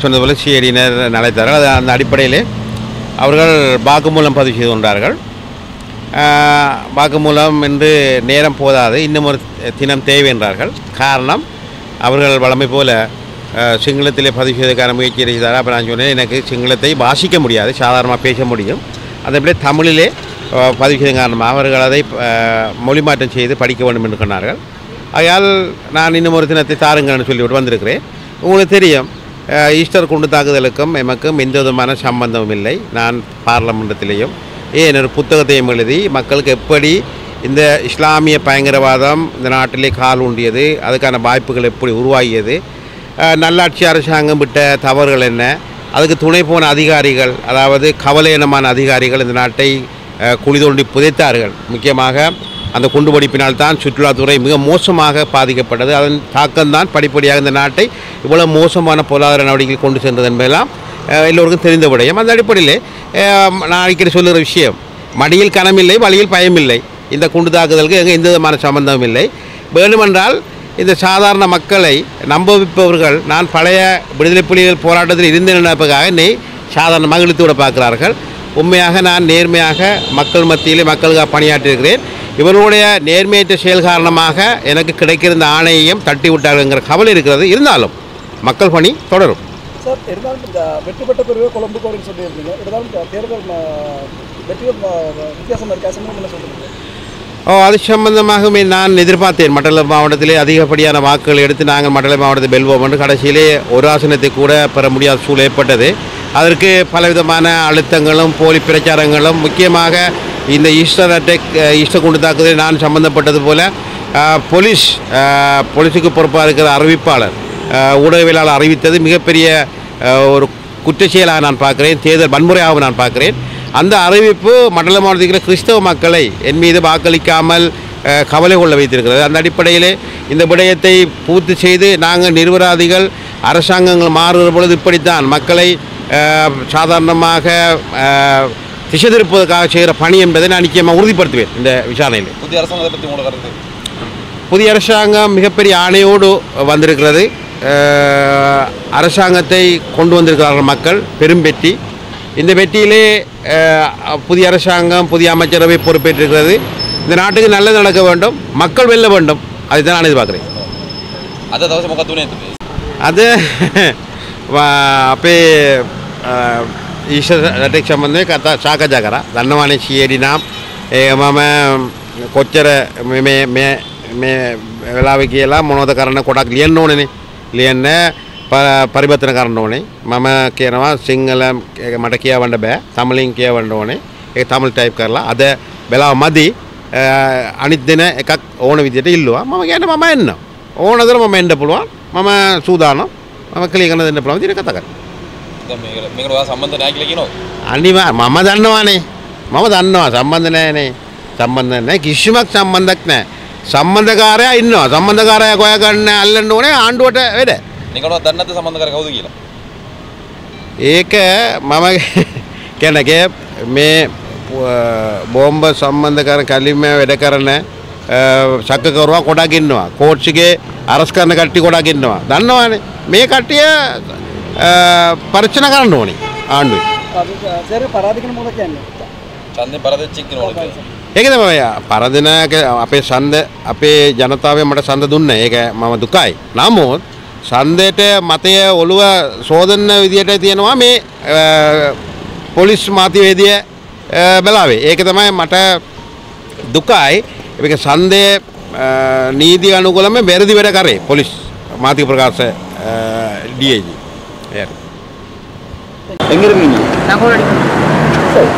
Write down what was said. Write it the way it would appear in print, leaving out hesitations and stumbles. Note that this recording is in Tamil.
சொன்னது போல சிஐடியினர் நடைத்தார்கள். அது அந்த அடிப்படையில் அவர்கள் வாக்குமூலம் பதிவு செய்து கொண்டார்கள். வாக்குமூலம் என்று நேரம் போதாது, இன்னும் ஒரு தினம் தேவை என்றார்கள். காரணம், அவர்கள் வழமை போல சிங்களத்திலே பதிவு செய்வதற்கான முயற்சி செய்தார். அப்போ நான் சொன்னேன், எனக்கு சிங்களத்தை வாசிக்க முடியாது, சாதாரணமாக பேச முடியும். அதேபோல தமிழிலே பதிவு செய்த காரணமாக அவர்கள் அதை மொழி மாற்றம் செய்து படிக்க வேண்டும் என்று சொன்னார்கள். ஆகையால் நான் இன்னும் ஒரு தினத்தை தாருங்கள்னு சொல்லிவிட்டு வந்திருக்கிறேன். உங்களுக்கு தெரியும், ஈஸ்டர் குண்டு தாக்குதலுக்கும் எமக்கும் எந்த விதமான சம்பந்தமும் இல்லை. நான் பார்லமெண்டத்திலேயும் ஒரு புத்தகத்தையும் எழுதி மக்களுக்கு எப்படி இந்த இஸ்லாமிய பயங்கரவாதம் இந்த நாட்டிலே கால் ஊண்டியது, அதுக்கான வாய்ப்புகள் எப்படி உருவாகியது, நல்லாட்சி அரசாங்கம் விட்ட தவறுகள் என்ன, அதுக்கு துணை போன அதிகாரிகள், அதாவது கவலையினமான அதிகாரிகள் இந்த நாட்டை குழி தோண்டி புதைத்தார்கள். முக்கியமாக அந்த குண்டுவெடிப்பினால் தான் சுற்றுலாத்துறை மிக மோசமாக பாதிக்கப்பட்டது. அதன் தாக்கம்தான் படிப்படியாக இந்த நாட்டை இவ்வளவு மோசமான பொருளாதார நடவடிக்கைகள் கொண்டு சென்றது என்பதெல்லாம் எல்லோருக்கும் தெரிந்த விடயம். அந்த அடிப்படையில் நான் அடிக்கடி சொல்லுகிற விஷயம், மடியில் கனமில்லை, வழியில் பயமில்லை. இந்த குண்டு தாக்குதலுக்கு எந்த விதமான சம்பந்தமும் இல்லை. வேண்டுமென்றால் இந்த சாதாரண மக்களை நம்ப வைப்பவர்கள் நான் பழைய விடுதலை புலிகள் போராட்டத்தில் இருந்தேன் நினைப்பதாக என்னை சாதாரணமாக இழுத்து விட பார்க்கிறார்கள். உண்மையாக நான் நேர்மையாக மக்கள் மத்தியிலே மக்களுக்காக பணியாற்றியிருக்கிறேன். இவர்களுடைய நேர்மையற்ற செயல் காரணமாக எனக்கு கிடைக்கிற இந்த ஆணையையும் தட்டி விட்டார்கள்ங்கிற கவலை இருக்கிறது. இருந்தாலும் மக்கள் பணி தொடரும். சார், இருந்தாலும் இந்த வெற்றி பெற்ற பிறகு கொழும்பு கோரின்னு சொல்லியிருந்தீங்க. இருந்தாலும் தேர்தல் வெற்றி வித்தியாசம் இருக்கா என்ன சொல்லுங்கள்? அது சம்பந்தமாகவே நான் எதிர்பார்த்தேன். மட்டக்களப்பு மாவட்டத்திலே அதிகப்படியான வாக்குகள் எடுத்து நாங்கள் மட்டக்களப்பு மாவட்டத்தை வெல்வோம் என்று கடைசியிலே ஒரு ஆசனத்தை கூட பெற முடியாத சூழல் ஏற்பட்டது. அதற்கு பலவிதமான அழுத்தங்களும் போலி பிரச்சாரங்களும், முக்கியமாக இந்த ஈஸ்டர் குண்டு தாக்குதலில் நான் சம்பந்தப்பட்டது போல போலீஸுக்கு பொறுப்பாக இருக்கிற அறிவிப்பாளர் ஊடகவியலாளர் அறிவித்தது மிகப்பெரிய ஒரு குற்றச்செயலாக நான் பார்க்குறேன், தேர்தல் வன்முறையாக நான் பார்க்குறேன். அந்த அறிவிப்பு மண்டல மாவட்டத்தில் கிறிஸ்தவ மக்களை என் மீது வாக்களிக்காமல் கவலை கொள்ள வைத்திருக்கிறது. அந்த அடிப்படையில் இந்த விடயத்தை பூர்த்தி செய்து நாங்கள் நிர்வராதிகள் அரசாங்கங்கள் மாறுகிற பொழுது இப்படித்தான் மக்களை சாதாரணமாக திசை திருப்பதற்காக செய்கிற பணி என்பதை நான் நிச்சயமாக உறுதிப்படுத்துவேன். இந்த விசாரணையில் புதிய அரசாங்கம் மிகப்பெரிய ஆணையோடு வந்திருக்கிறது. அரசாங்கத்தை கொண்டு வந்திருக்கிறார்கள் மக்கள், பெரும் வெற்றி. இந்த வெற்றியிலே புதிய அரசாங்கம் புதிய அமைச்சரவை பொறுப்பேற்றிருக்கிறது. இந்த நாட்டுக்கு நல்லது நடக்க வேண்டும், மக்கள் வெல்ல வேண்டும், அதை தான் நான் எதிர்பார்க்குறேன். அது අපේ ඊශ්වර රටක් සම්බන්ධව කතා සාකච්ඡා කරා. දන්නවනේ සියඩි නම් මම කොච්චර මේ වෙලාවේ කියලා මොනවද කරන්න කොටක් ලියන්න ඕනේනේ. ලියන්න පරිවර්තන කරන්න ඕනේ. මම කියනවා සිංහල මට කියවන්න බෑ, තමිලින් කියවන්න ඕනේ. ඒක තමිල් ටයිප් කරලා අද වෙලාව මදි, අනිත් දින එකක් ඕන විදිහට ඉල්ලුවා. මම කියන්නේ මම එන්න ඕනදර මම එන්න පුළුවන්, මම සූදානම්, මම කලියකන දෙන්න පුළුවන් විදිහට කතා කරා. දැන් මේකට ඔයා සම්බන්ධ නැහැ කියලා කියනවා. අනිවාර්ය මම දන්නවානේ, මම දන්නවා සම්බන්ධ නැහැනේ. සම්බන්ධ නැහැ, කිසිමක් සම්බන්ධයක් නැහැ. සම්බන්ධකාරයා ඉන්නවා. සම්බන්ධකාරයා හොයා ගන්න අල්ලන්න ඕනේ ආණ්ඩුවට වැඩ. නිකන්වත් දන්නේ නැද්ද සම්බන්ධකාරයා කවුද කියලා? ඒක මම කියන්නේ මේ බෝම්බ සම්බන්ධ කරන කලින්ම වැඩ කරන සක්කකරුවා කොටක් ඉන්නවා. කෝට්ස් එකේ අරස් කරන කට්ටිය කොටක් ඉන්නවා. දන්නවනේ. මේ කට්ටිය පරීක්ෂණ කරන්න ඕනේ ආණ්ඩුවේ. සර්, පරාදිකන මොකද කියන්නේ? ඡන්දේ පරදෙච්ච කෙනෙක් කියලා. ඒක තමයි පරදිනක අපේ ඡන්ද අපේ ජනතාවය මට ඡන්ද දුන්නේ. ඒක මම දුකයි. නමුත් ඡන්දයට මතය ඔළුව සෝදන්න විදියට තියෙනවා මේ පොලිස් මාධ්‍යවේදිය බලාවේ. ඒක තමයි මට දුකයි. ඒක ඡන්දේ නීති අනුකූලව වැරදි වැඩ කරේ පොලිස් මාධ්‍ය ප්‍රකාශ DIG. எங்க இருக்கீங்க? நான் கூட அடிக்கிறேன். சரி.